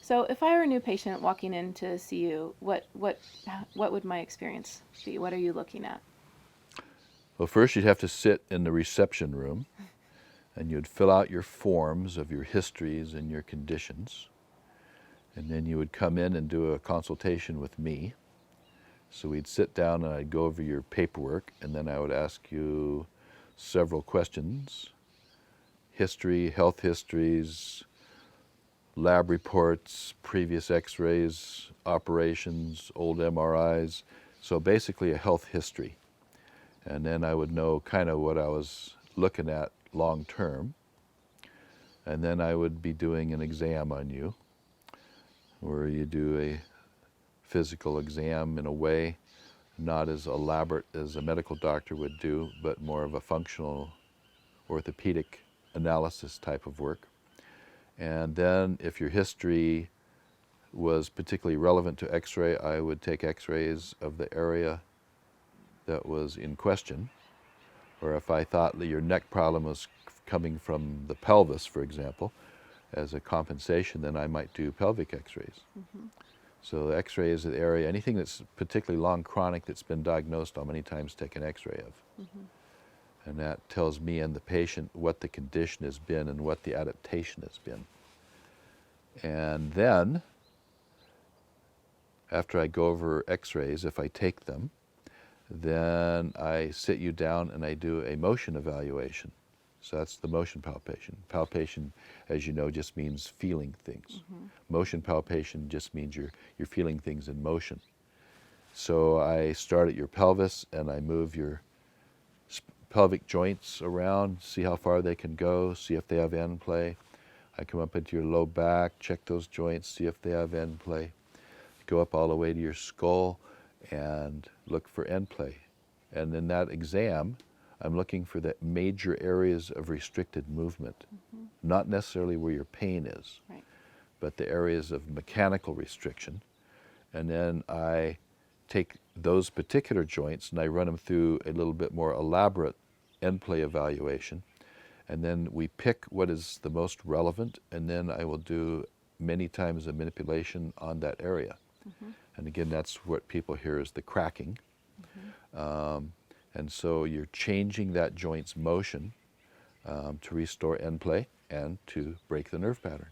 So if I were a new patient walking in to see you, what would my experience be? What are you looking at? Well, first you'd have to sit in the reception room and you'd fill out your forms of your histories and your conditions. And then you would come in and do a consultation with me. So we'd sit down and I'd go over your paperwork, and then I would ask you several questions: history, health histories, lab reports, previous x-rays, operations, old MRIs. So basically a health history. And then I would know kind of what I was looking at long term. And then I would be doing an exam on you, where you do a physical exam in a way not as elaborate as a medical doctor would do, but more of a functional orthopedic analysis type of work. And then if your history was particularly relevant to x-ray, I would take x-rays of the area that was in question. Or if I thought that your neck problem was coming from the pelvis, for example, as a compensation, then I might do pelvic x-rays. Mm-hmm. So the x-ray is the area, anything that's particularly long chronic that's been diagnosed, I'll many times take an x-ray of. Mm-hmm. And that tells me and the patient what the condition has been and what the adaptation has been. And then, after I go over x-rays, if I take them, then I sit you down and I do a motion evaluation. So that's the motion palpation. Palpation, as you know, just means feeling things. Mm-hmm. Motion palpation just means you're feeling things in motion. So I start at your pelvis and I move your pelvic joints around, see how far they can go, see if they have end play. I come up into your low back, check those joints, see if they have end play. Go up all the way to your skull and look for end play. And in that exam, I'm looking for the major areas of restricted movement, Mm-hmm. not necessarily where your pain is, Right. but the areas of mechanical restriction. And then I take those particular joints and I run them through a little bit more elaborate end play evaluation. And then we pick what is the most relevant, and then I will do many times a manipulation on that area. Mm-hmm. And again, that's what people hear as the cracking. Mm-hmm. And so you're changing that joint's motion to restore end play and to break the nerve pattern.